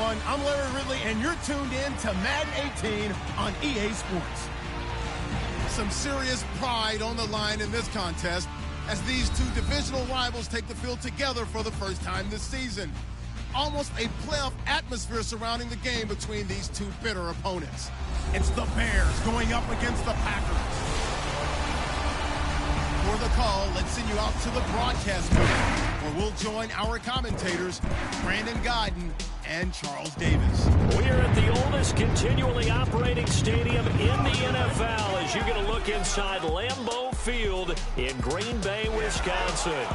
everyone. I'm Larry Ridley, and you're tuned in to Madden 18 on EA Sports. Some serious pride on the line in this contest as these two divisional rivals take the field together for the first time this season. Almost a playoff atmosphere surrounding the game between these two bitter opponents. It's the Bears going up against the Packers. For the call, let's send you out to the broadcast booth, where we'll join our commentators, Brandon Godden and Charles Davis. We're at the oldest continually operating stadium in the NFL as you get a look inside Lambeau Field in Green Bay, Wisconsin.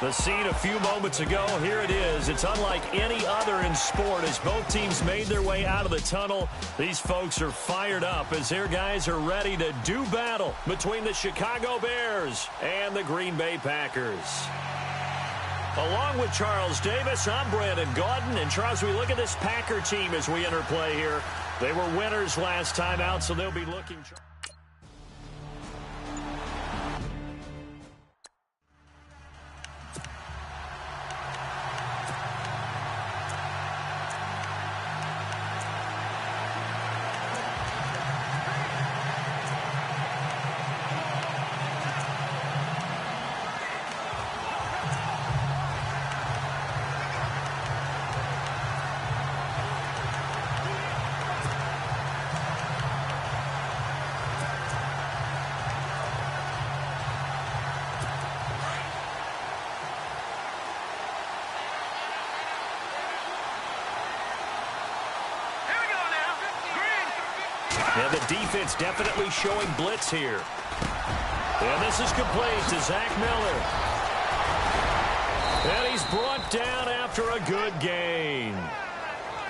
The scene a few moments ago, here it is. It's unlike any other in sport as both teams made their way out of the tunnel. These folks are fired up as their guys are ready to do battle between the Chicago Bears and the Green Bay Packers. Along with Charles Davis, I'm Brandon Gaudin. And Charles, we look at this Packer team as we enter play here. They were winners last time out, so they'll be looking... And the defense definitely showing blitz here. And this is complete to Zach Miller. And he's brought down after a good gain.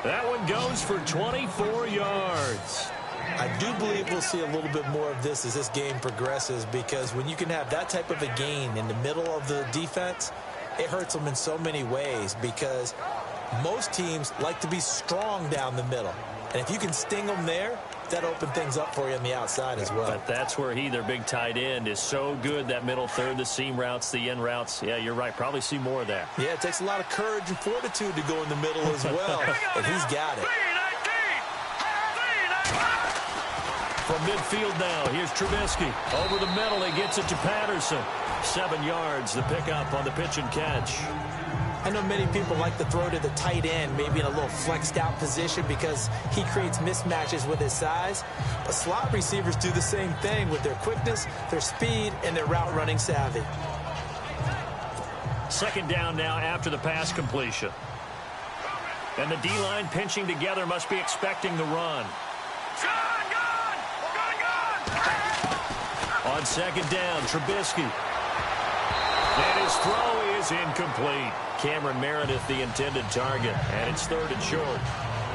That one goes for 24 yards. I do believe we'll see a little bit more of this as this game progresses, because when you can have that type of a gain in the middle of the defense, it hurts them in so many ways, because most teams like to be strong down the middle. And if you can sting them there, that open things up for you on the outside as well. But that's where their big tight end, is so good, that middle third, the seam routes, the in routes. Yeah, you're right. Probably see more of that. Yeah, it takes a lot of courage and fortitude to go in the middle as well, and he's got it. From midfield now, here's Trubisky. Over the middle, he gets it to Patterson. 7 yards, the pickup on the pitch and catch. I know many people like to throw to the tight end, maybe in a little flexed out position, because he creates mismatches with his size. But slot receivers do the same thing with their quickness, their speed, and their route running savvy. Second down now after the pass completion. And the D-line pinching together, must be expecting the run. On second down, Trubisky. And his throw is incomplete. Cameron Meredith, the intended target, and it's third and short.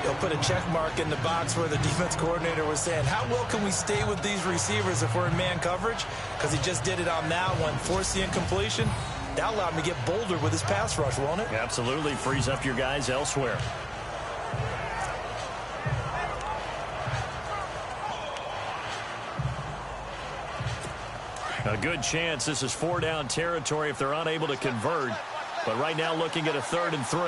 He'll put a check mark in the box where the defense coordinator was saying, how well can we stay with these receivers if we're in man coverage? Because he just did it on that one, forced the incompletion. That allowed him to get bolder with his pass rush, won't it? Absolutely, frees up your guys elsewhere. A good chance this is 4-down territory if they're unable to convert. But right now looking at a 3rd and 3.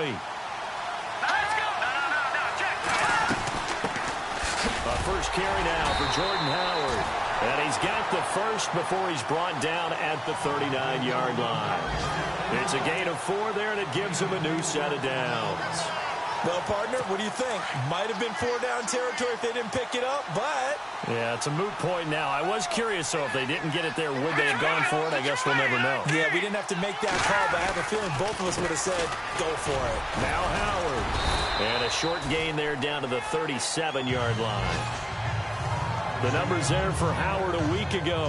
A first carry now for Jordan Howard. And he's got the first before he's brought down at the 39-yard line. It's a gain of 4 there, and it gives him a new set of downs. Well, partner, what do you think? Might have been 4-down territory if they didn't pick it up, but... Yeah, it's a moot point now. I was curious, so if they didn't get it there, would they have gone for it? I guess we'll never know. Yeah, we didn't have to make that call, but I have a feeling both of us would have said, go for it. Now Howard. And a short gain there down to the 37-yard line. The numbers there for Howard a week ago.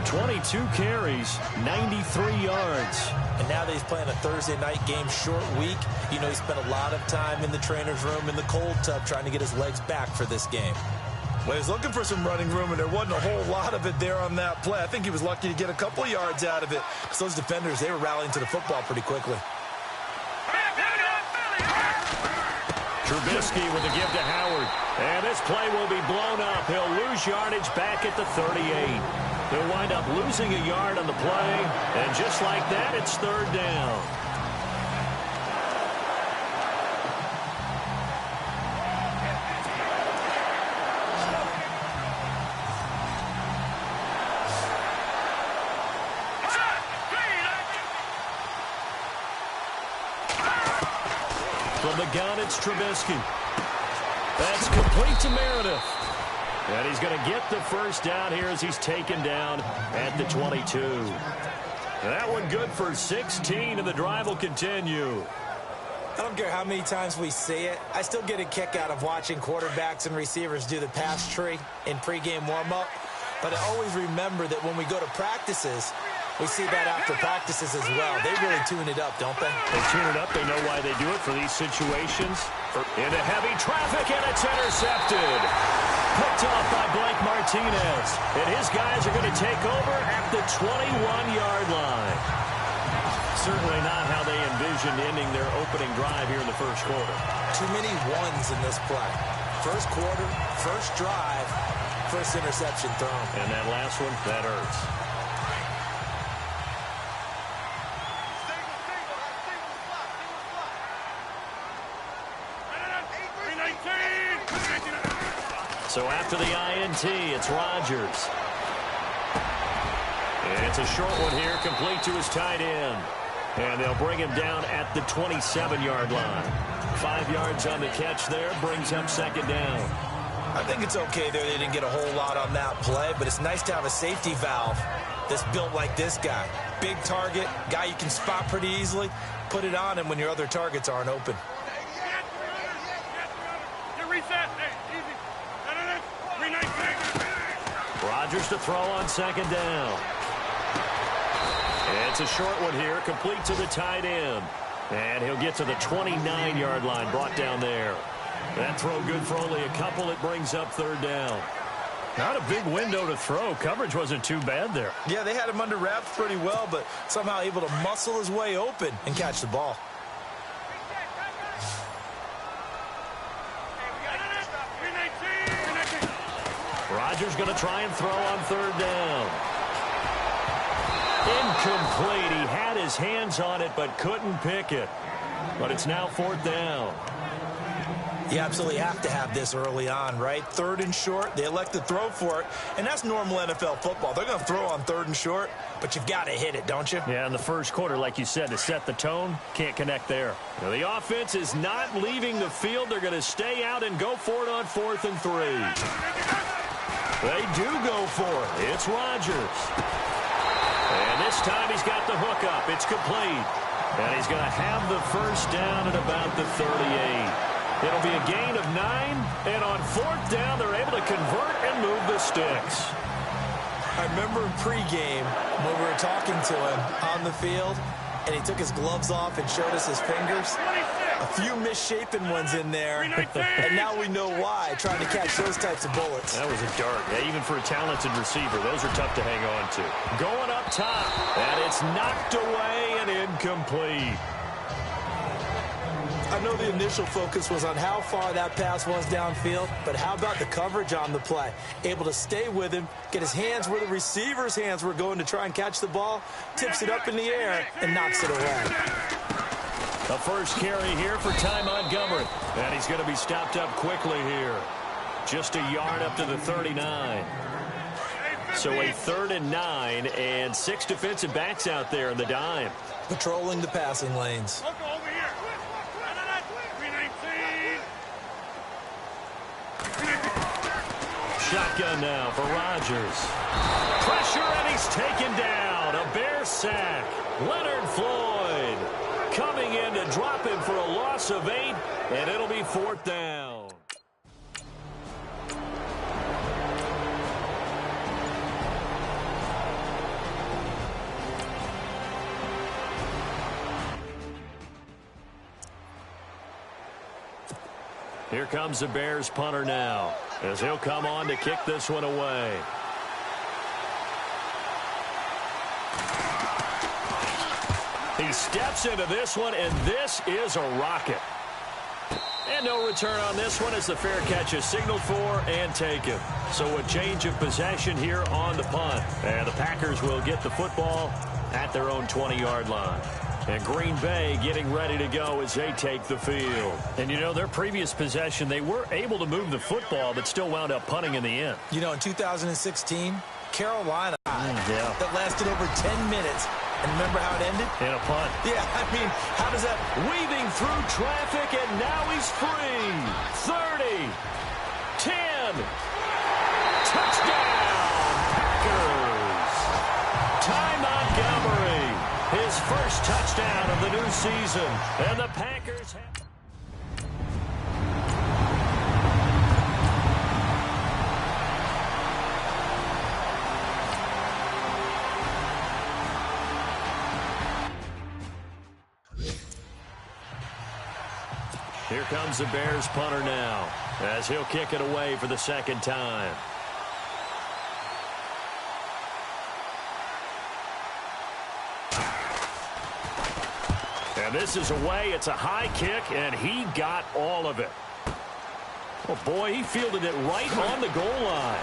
22 carries, 93 yards. And now that he's playing a Thursday night game, short week, you know he spent a lot of time in the trainer's room in the cold tub trying to get his legs back for this game. Well, he was looking for some running room, and there wasn't a whole lot of it there on that play. I think he was lucky to get a couple of yards out of it, because those defenders, they were rallying to the football pretty quickly. Trubisky with a give to Howard. And this play will be blown up. He'll lose yardage back at the 38. He'll wind up losing a yard on the play. And just like that, it's 3rd down. gun, it's Trubisky. That's complete to Meredith. And he's going to get the first down here as he's taken down at the 22. And that one good for 16, and the drive will continue. I don't care how many times we see it. I still get a kick out of watching quarterbacks and receivers do the pass tree in pregame warm-up. But I always remember that when we go to practices, we see that after practices as well. They really tune it up, don't they? They tune it up. They know why they do it for these situations. Into heavy traffic, and it's intercepted. Picked off by Blake Martinez. And his guys are going to take over at the 21-yard line. Certainly not how they envisioned ending their opening drive here in the first quarter. Too many ones in this play. First quarter, first drive, first interception thrown. And that last one, that hurts. So after the INT, it's Rodgers. And it's a short one here, complete to his tight end. And they'll bring him down at the 27-yard line. 5 yards on the catch there, brings up second down. I think it's okay there. They didn't get a whole lot on that play, but it's nice to have a safety valve that's built like this guy. Big target, guy you can spot pretty easily. Put it on him when your other targets aren't open. Rodgers to throw on second down. It's a short one here, complete to the tight end. And he'll get to the 29-yard line, brought down there. That throw good for only a couple. It brings up third down. Not a big window to throw. Coverage wasn't too bad there. Yeah, they had him under wraps pretty well, but somehow able to muscle his way open and catch the ball. Rodgers going to try and throw on third down. Incomplete. He had his hands on it but couldn't pick it. But it's now fourth down. You absolutely have to have this early on, right? Third and short, they elect to throw for it, and that's normal NFL football. They're going to throw on third and short, but you've got to hit it, don't you? Yeah, in the first quarter, like you said, to set the tone, can't connect there. Now, the offense is not leaving the field. They're going to stay out and go for it on 4th and 3. They do go for it. It's Rodgers. And this time he's got the hook up. It's complete. And he's going to have the first down at about the 38. It'll be a gain of 9, and on 4th down, they're able to convert and move the sticks. I remember in pregame when we were talking to him on the field, and he took his gloves off and showed us his fingers. A few misshapen ones in there, and now we know why, trying to catch those types of bullets. That was a dart. Yeah, even for a talented receiver, those are tough to hang on to. Going up top, and it's knocked away and incomplete. I know the initial focus was on how far that pass was downfield, but how about the coverage on the play? Able to stay with him, get his hands where the receiver's hands were going to try and catch the ball, tips it up in the air, and knocks it away. The first carry here for Ty Montgomery, and he's going to be stopped up quickly here. Just a yard up to the 39. So a 3rd and 9, and 6 defensive backs out there in the dime. Patrolling the passing lanes. Shotgun now for Rodgers. Pressure, and he's taken down. A Bear sack. Leonard Floyd coming in to drop him for a loss of 8, and it'll be 4th down. Here comes the Bears punter now, as he'll come on to kick this one away. He steps into this one, and this is a rocket. And no return on this one as the fair catch is signaled for and taken. So a change of possession here on the punt. And the Packers will get the football at their own 20-yard line. And Green Bay getting ready to go as they take the field. And, you know, their previous possession, they were able to move the football, but still wound up punting in the end. You know, in 2016, Carolina, that lasted over 10 minutes, And remember how it ended? In a punt. Yeah, I mean, how does that... Weaving through traffic, and now he's free. 30. 10. Touchdown, Packers. Ty Montgomery, his first touchdown of the new season. And the Packers have... Here comes the Bears punter now, as he'll kick it away for the second time. And this is away. It's a high kick, and he got all of it. Oh, boy, he fielded it right on the goal line.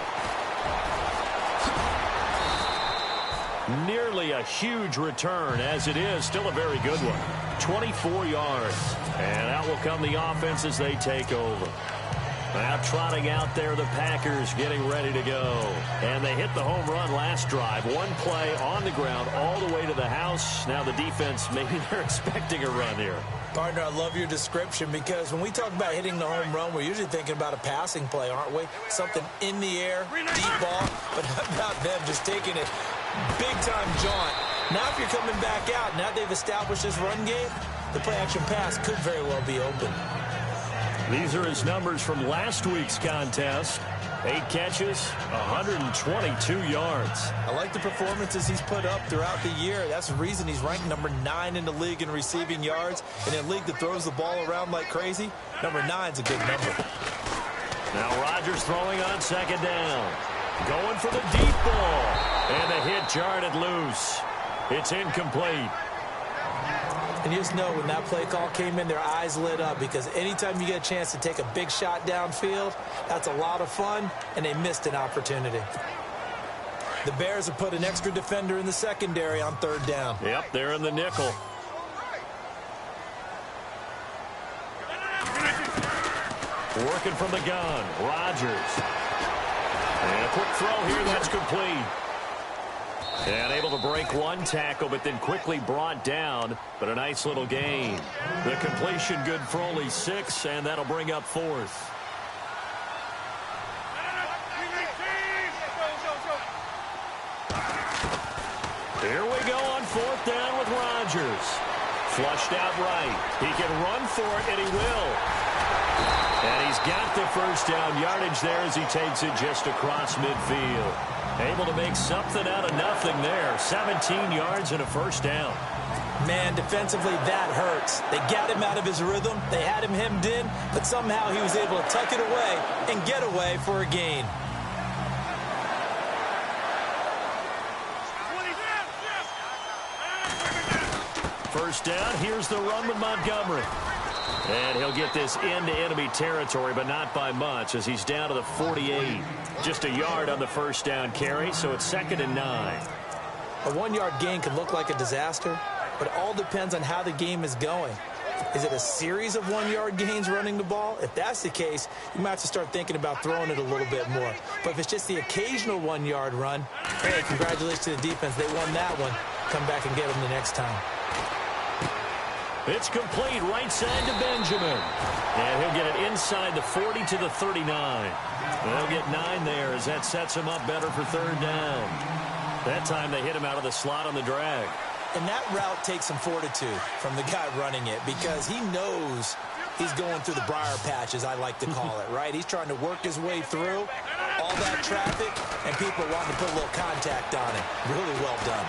Nearly a huge return, as it is still a very good one. 24 yards. And out will come the offense as they take over. Now trotting out there, the Packers getting ready to go. And they hit the home run last drive. One play on the ground all the way to the house. Now the defense, maybe they're expecting a run here. Partner, I love your description because when we talk about hitting the home run, we're usually thinking about a passing play, aren't we? Something in the air, deep ball. But how about them just taking it big-time jaunt? Now if you're coming back out, now they've established this run game, the play-action pass could very well be open. These are his numbers from last week's contest. 8 catches, 122 yards. I like the performances he's put up throughout the year. That's the reason he's ranked number 9 in the league in receiving yards. In a league that throws the ball around like crazy, number 9's a good number. Now Rodgers throwing on second down. Going for the deep ball. And the hit jarred it loose. It's incomplete. And you just know when that play call came in, their eyes lit up because anytime you get a chance to take a big shot downfield, that's a lot of fun, and they missed an opportunity. The Bears have put an extra defender in the secondary on third down. Yep, they're in the nickel. Working from the gun, Rodgers. And a quick throw here, that's complete. And able to break one tackle, but then quickly brought down. But a nice little gain. The completion good for only 6, and that'll bring up 4th. Here we go on 4th down with Rodgers. Flushed out right. He can run for it, and he will. And he's got the first down yardage there as he takes it just across midfield. Able to make something out of nothing there. 17 yards and a first down. Man, defensively, that hurts. They got him out of his rhythm. They had him hemmed in, but somehow he was able to tuck it away and get away for a gain. First down, here's the run with Montgomery. And he'll get this into enemy territory, but not by much as he's down to the 48. Just a yard on the first down carry, so it's 2nd and 9. A 1-yard gain can look like a disaster, but it all depends on how the game is going. Is it a series of 1-yard gains running the ball? If that's the case, you might have to start thinking about throwing it a little bit more. But if it's just the occasional 1-yard run, hey, congratulations to the defense. They won that one. Come back and get them the next time. It's complete right side to Benjamin. And he'll get it inside the 40 to the 39. They'll get 9 there as that sets him up better for third down. That time they hit him out of the slot on the drag. And that route takes some fortitude from the guy running it because he knows he's going through the briar patch, as I like to call it, right? He's trying to work his way through all that traffic, and people wanting to put a little contact on it. Really well done.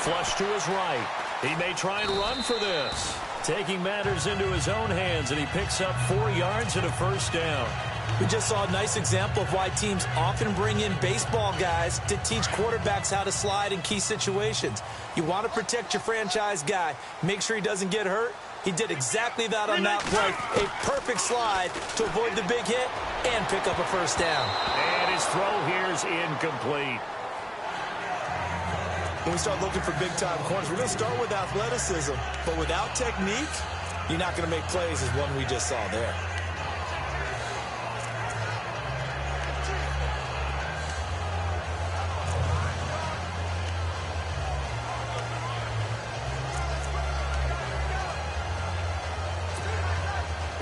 Flush to his right. He may try and run for this. Taking matters into his own hands, and he picks up 4 yards and a first down. We just saw a nice example of why teams often bring in baseball guys to teach quarterbacks how to slide in key situations. You want to protect your franchise guy. Make sure he doesn't get hurt. He did exactly that on that play. A perfect slide to avoid the big hit and pick up a first down. And his throw here is incomplete. When we start looking for big-time corners, we're going to start with athleticism. But without technique, you're not going to make plays as one we just saw there.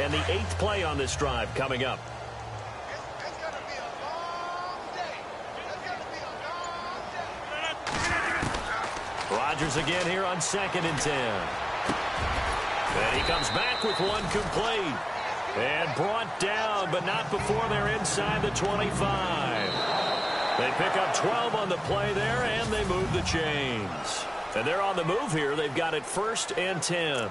And the 8th play on this drive coming up. Rodgers again here on 2nd and 10. And he comes back with one complete. And brought down, but not before they're inside the 25. They pick up 12 on the play there, and they move the chains. And they're on the move here. They've got it 1st and 10.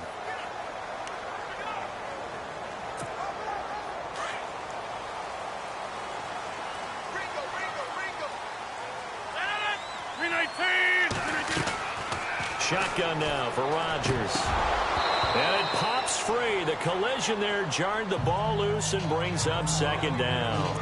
Shotgun now for Rodgers. And it pops free. The collision there jarred the ball loose and brings up 2nd down.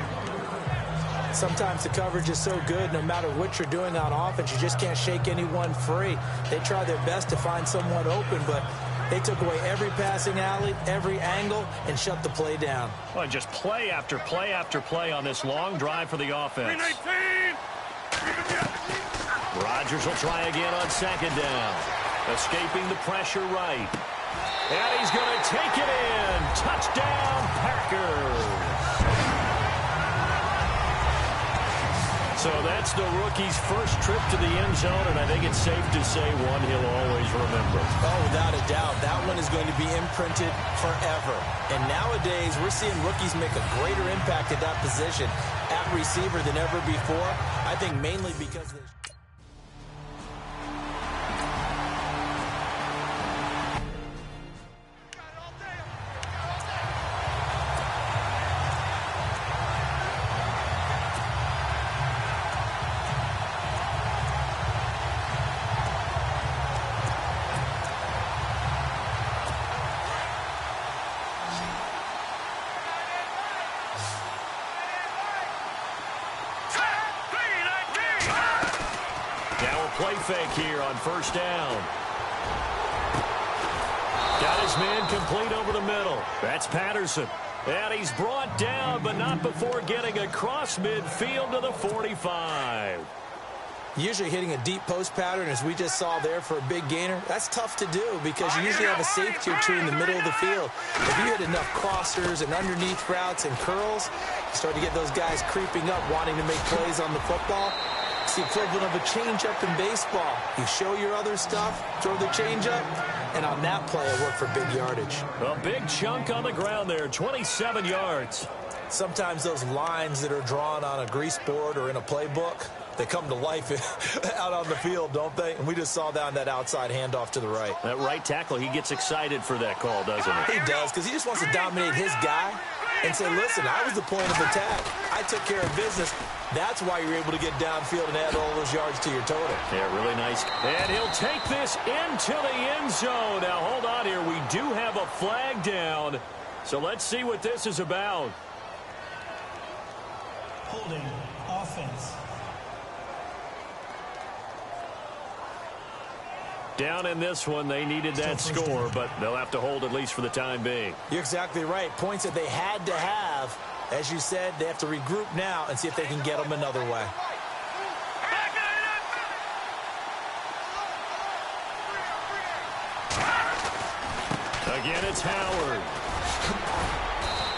Sometimes the coverage is so good, no matter what you're doing on offense, you just can't shake anyone free. They try their best to find someone open, but they took away every passing alley, every angle, and shut the play down. Well, just play after play after play on this long drive for the offense. Rodgers will try again on 2nd down. Escaping the pressure right. And he's going to take it in. Touchdown, Packers. So that's the rookie's first trip to the end zone, and I think it's safe to say one he'll always remember. Oh, without a doubt. That one is going to be imprinted forever. And nowadays, we're seeing rookies make a greater impact at that position at receiver than ever before. I think mainly because they... Play fake here on 1st down. Got his man complete over the middle. That's Patterson. And he's brought down, but not before getting across midfield to the 45. Usually hitting a deep post pattern, as we just saw there, for a big gainer, that's tough to do because you usually have a safety or two in the middle of the field. If you hit enough crossers and underneath routes and curls, you start to get those guys creeping up, wanting to make plays on the football. It's the equivalent of a changeup in baseball. You show your other stuff, throw the changeup, and on that play, it worked for big yardage. A big chunk on the ground there, 27 yards. Sometimes those lines that are drawn on a grease board or in a playbook, they come to life out on the field, don't they? And we just saw that on that outside handoff to the right. That right tackle, he gets excited for that call, doesn't he? He does, because he just wants to dominate his guy and say, listen, I was the point of attack. I took care of business. That's why you're able to get downfield and add all those yards to your total. Yeah, really nice. And he'll take this into the end zone. Now, hold on here. We do have a flag down. So let's see what this is about. Holding offense. Down in this one, they needed that score, but they'll have to hold at least for the time being. You're exactly right. Points that they had to have. As you said, they have to regroup now and see if they can get them another way. Again, it's Howard.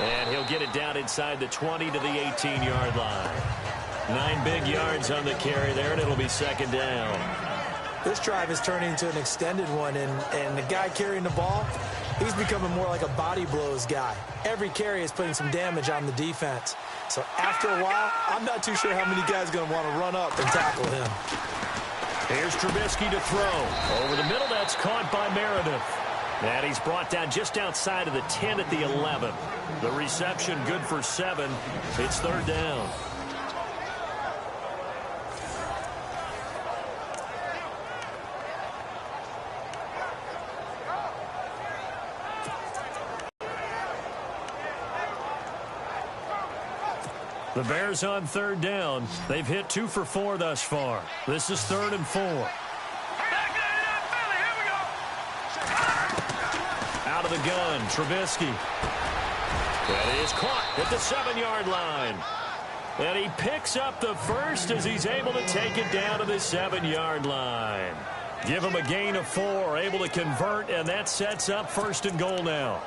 And he'll get it down inside the 20 to the 18-yard line. 9 big yards on the carry there, and it'll be 2nd down. This drive is turning into an extended one, and the guy carrying the ball, he's becoming more like a body blows guy. Every carry is putting some damage on the defense. So after a while, I'm not too sure how many guys are going to want to run up and tackle him. Here's Trubisky to throw. Over the middle, that's caught by Meredith. And he's brought down just outside of the 10 at the 11. The reception good for 7. It's 3rd down. The Bears on 3rd down. They've hit 2 for 4 thus far. This is 3rd and 4. Out of the gun, Trubisky. That is caught at the 7-yard line. And he picks up the first as he's able to take it down to the 7-yard line. Give him a gain of 4, able to convert, and that sets up 1st and goal now.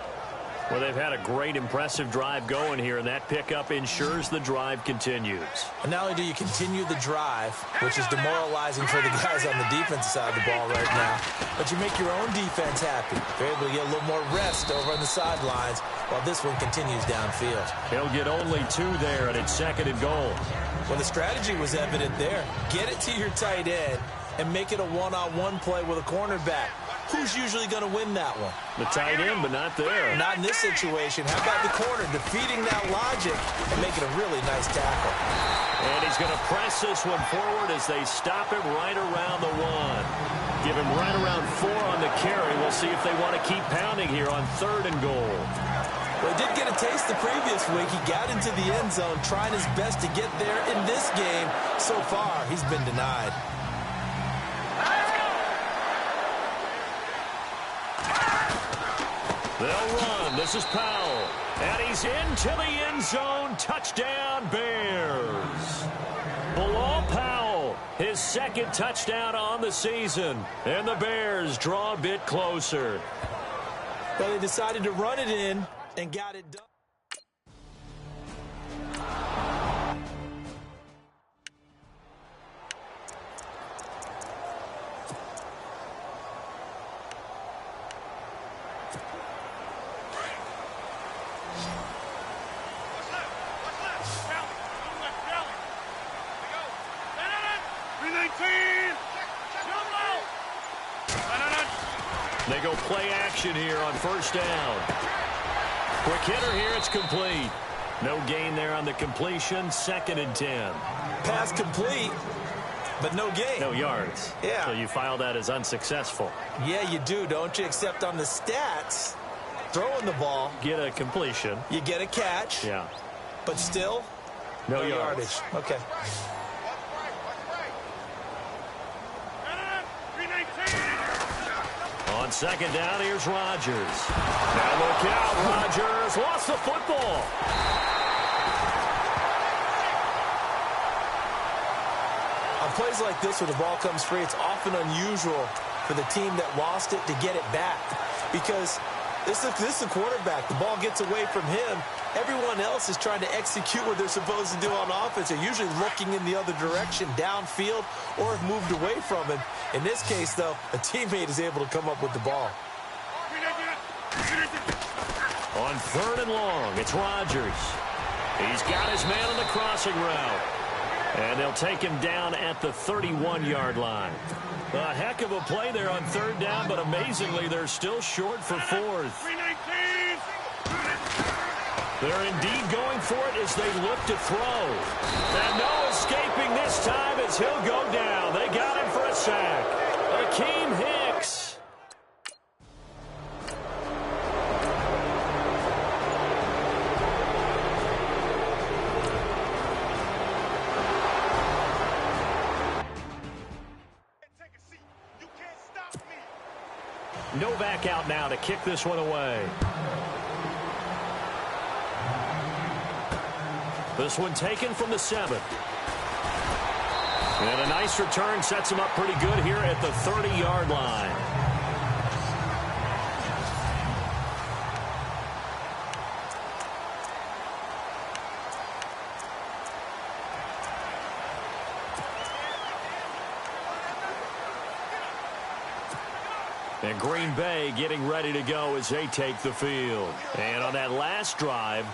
Well, they've had a great, impressive drive going here, and that pickup ensures the drive continues. And not only do you continue the drive, which is demoralizing for the guys on the defensive side of the ball right now, but you make your own defense happy. They're able to get a little more rest over on the sidelines while this one continues downfield. He'll get only 2 there, and it's 2nd and goal. Well, the strategy was evident there. Get it to your tight end and make it a one-on-one play with a cornerback. Who's usually going to win that one? The tight end, but not there. Not in this situation. How about the corner defeating that logic and making a really nice tackle? And he's going to press this one forward as they stop him right around the 1. Give him right around 4 on the carry. We'll see if they want to keep pounding here on 3rd and goal. Well, he did get a taste the previous week. He got into the end zone trying his best to get there in this game. So far, he's been denied. They'll run. This is Powell. And he's into the end zone. Touchdown, Bears. Bilal Powell, his 2nd touchdown on the season. And the Bears draw a bit closer. Well, they decided to run it in and got it done. They go play action here on 1st down. Quick hitter here, it's complete. No gain there on the completion, 2nd and 10. Pass complete, but no gain. No yards. Yeah. So you file that as unsuccessful. Yeah, you do, don't you? Except on the stats, throwing the ball. Get a completion. You get a catch. Yeah. But still, no yardage. Okay. On 2nd down, here's Rodgers. Now look out, Rodgers lost the football. On plays like this where the ball comes free, it's often unusual for the team that lost it to get it back. Because this is the quarterback. The ball gets away from him. Everyone else is trying to execute what they're supposed to do on offense. They're usually looking in the other direction, downfield, or have moved away from him. In this case, though, a teammate is able to come up with the ball. On 3rd and long, it's Rodgers. He's got his man on the crossing route. And they'll take him down at the 31-yard line. A heck of a play there on 3rd down, but amazingly, they're still short for 4th. They're indeed going for it as they look to throw. And no escaping this time as he'll go down. They got him for a sack. Akeem Hicks. Novak out now to kick this one away. This one taken from the 7th. And a nice return sets him up pretty good here at the 30-yard line. And Green Bay getting ready to go as they take the field. And on that last drive,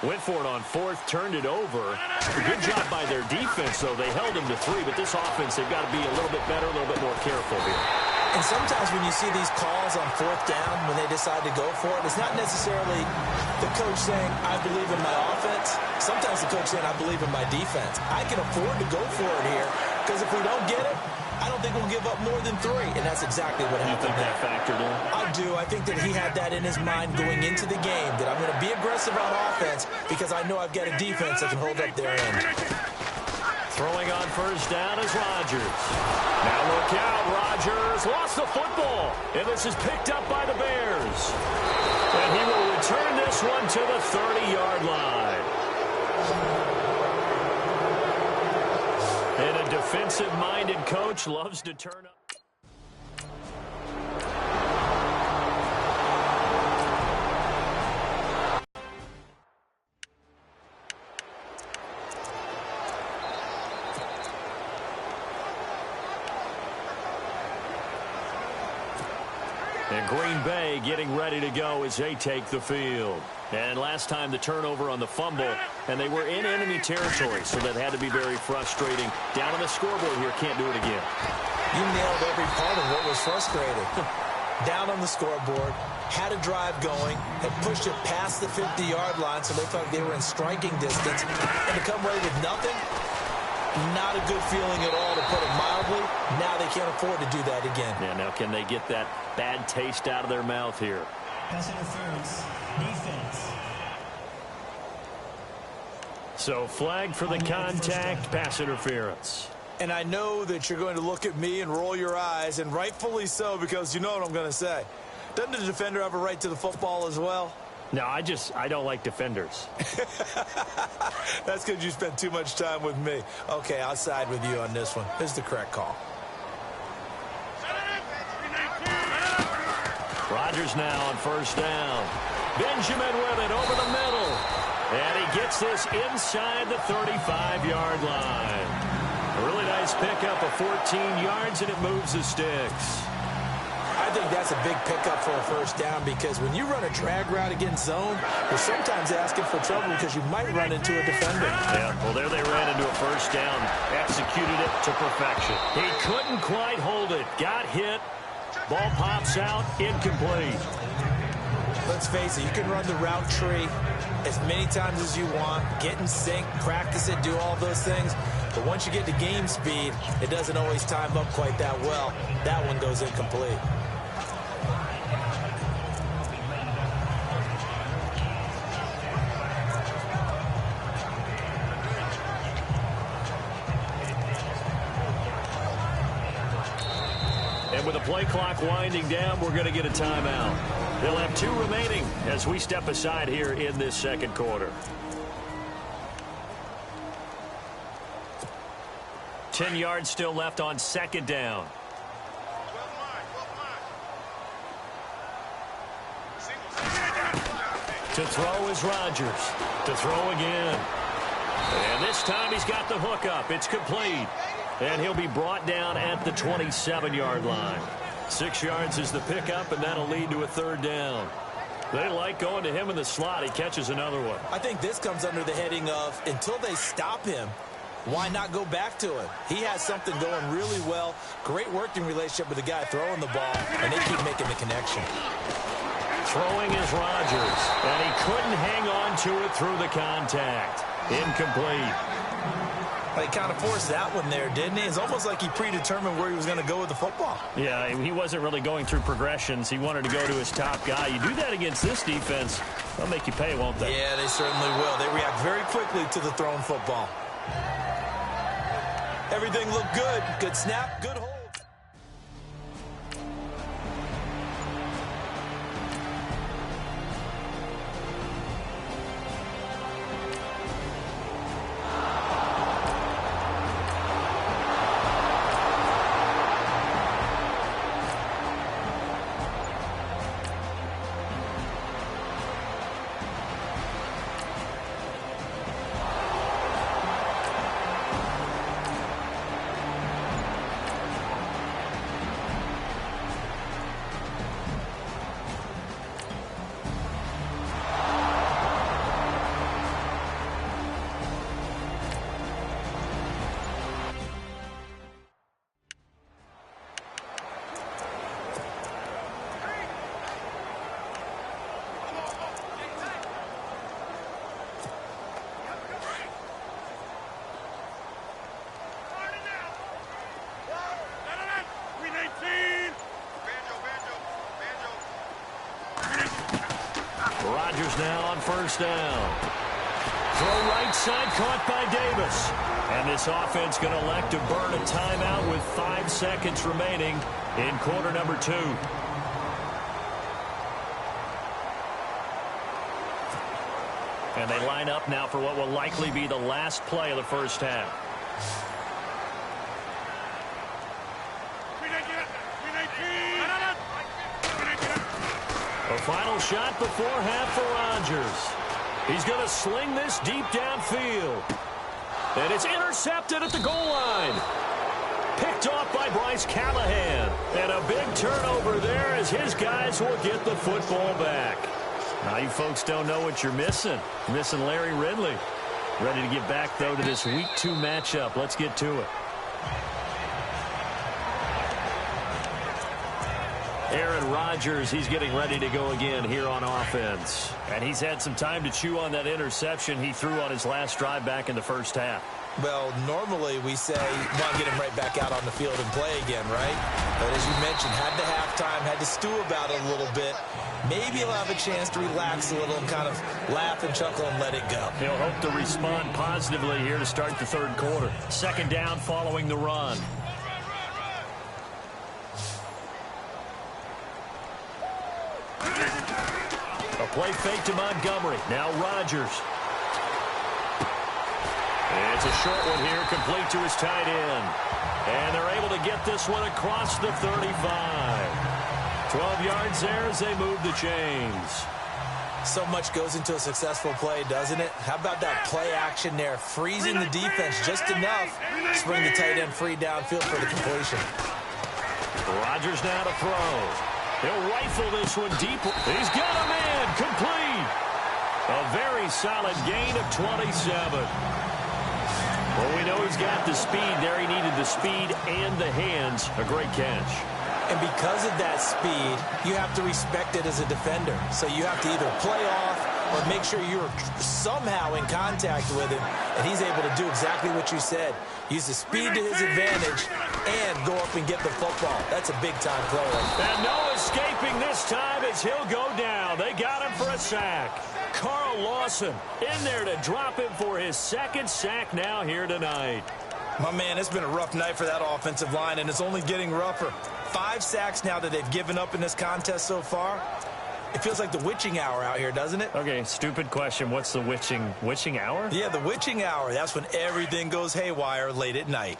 went for it on 4th, turned it over. A good job by their defense, though. They held them to 3, but this offense, they've got to be a little bit better, a little bit more careful here. And sometimes when you see these calls on 4th down, when they decide to go for it, it's not necessarily the coach saying, I believe in my offense. Sometimes the coach saying, I believe in my defense. I can afford to go for it here, because if we don't get it, I don't think we'll give up more than 3, and that's exactly what happened. You think that factored in? I do. I think that he had that in his mind going into the game, that I'm going to be aggressive on offense because I know I've got a defense that can hold up their end. Throwing on 1st down is Rodgers. Now look out, Rodgers lost the football, and this is picked up by the Bears. And he will return this one to the 30-yard line. And a defensive-minded coach loves to turn up. And Green Bay getting ready to go as they take the field. And last time the turnover on the fumble, and they were in enemy territory, so that had to be very frustrating. Down on the scoreboard here, can't do it again. You nailed every part of what was frustrating. Down on the scoreboard, had a drive going, had pushed it past the 50-yard line, so they thought they were in striking distance, and to come away with nothing, not a good feeling at all, to put it mildly. Now they can't afford to do that again. Yeah, now can they get that bad taste out of their mouth here? Pass interference. Defense. So flag for the contact, pass interference. And I know that you're going to look at me and roll your eyes, and rightfully so, because you know what I'm going to say. Doesn't the defender have a right to the football as well? No, I don't like defenders. That's because you spent too much time with me. Okay, I'll side with you on this one. Here's the correct call. Rodgers now on first down. Benjamin with it over the middle. And he gets this inside the 35-yard line. A really nice pickup of 14 yards, and it moves the sticks. I think that's a big pickup for a first down, because when you run a drag route against zone, you're sometimes asking for trouble because you might run into a defender. Yeah, well, there they ran into a first down. Executed it to perfection. He couldn't quite hold it. Got hit. Ball pops out. Incomplete. Let's face it, you can run the route tree as many times as you want, get in sync, practice it, do all those things. But once you get to game speed, it doesn't always time up quite that well. That one goes incomplete. And with the play clock winding down, we're going to get a timeout. They'll have 2 remaining as we step aside here in this second quarter. 10 yards still left on second down. To throw is Rodgers. To throw again. And this time he's got the hook up. It's complete. And he'll be brought down at the 27-yard line. 6 yards is the pickup, and that'll lead to a third down. They like going to him in the slot. He catches another one. I think this comes under the heading of, until they stop him, why not go back to him? He has something going really well. Great working relationship with the guy throwing the ball, and they keep making the connection. Throwing is Rodgers, and he couldn't hang on to it through the contact. Incomplete. He kind of forced that one there, didn't he? It's almost like he predetermined where he was going to go with the football. Yeah, he wasn't really going through progressions. He wanted to go to his top guy. You do that against this defense, they'll make you pay, won't they? Yeah, they certainly will. They react very quickly to the thrown football. Everything looked good. Good snap, good hold. Rodgers now on first down. Throw right side, caught by Davis. And this offense going to elect to burn a timeout with 5 seconds remaining in quarter number 2. And they line up now for what will likely be the last play of the first half. A final shot before half for Rodgers. He's going to sling this deep downfield. And it's intercepted at the goal line. Picked off by Bryce Callahan. And a big turnover there as his guys will get the football back. Now you folks don't know what you're missing. You're missing Larry Ridley. Ready to get back, though, to this Week 2 matchup. Let's get to it. Aaron Rodgers, he's getting ready to go again here on offense. And he's had some time to chew on that interception he threw on his last drive back in the first half. Well, normally we say, want to get him right back out on the field and play again, right? But as you mentioned, had to halftime, had to stew about it a little bit. Maybe he'll have a chance to relax a little and kind of laugh and chuckle and let it go. He'll hope to respond positively here to start the third quarter. Second down following the run. A play fake to Montgomery. Now Rodgers. It's a short one here, complete to his tight end. And they're able to get this one across the 35. 12 yards there as they move the chains. So much goes into a successful play, doesn't it? How about that play action there, freezing the defense just enough to bring the tight end free downfield for the completion. Rodgers now to throw. He'll rifle this one deep. He's got a man, complete. A very solid gain of 27. Well, we know he's got the speed there. He needed the speed and the hands. A great catch. And because of that speed, you have to respect it as a defender. So you have to either play off or make sure you're somehow in contact with him. And he's able to do exactly what you said. Use the speed to his advantage and go up and get the football. That's a big-time play. And no escaping this time as he'll go down. They got him for a sack. Carl Lawson in there to drop him for his second sack now here tonight. My man, it's been a rough night for that offensive line, and it's only getting rougher. 5 sacks now that they've given up in this contest so far. It feels like the witching hour out here, doesn't it? Okay, stupid question. What's the witching hour? Yeah, the witching hour. That's when everything goes haywire late at night.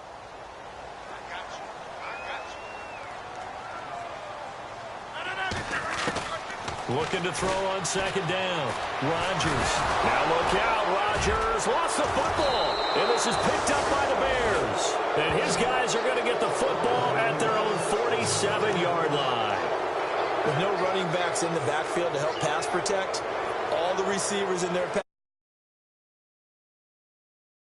Looking to throw on second down. Rodgers. Now look out. Rodgers lost the football. And this is picked up by the Bears. And his guys are going to get the football at their own 47-yard line. With no running backs in the backfield to help pass protect, all the receivers in their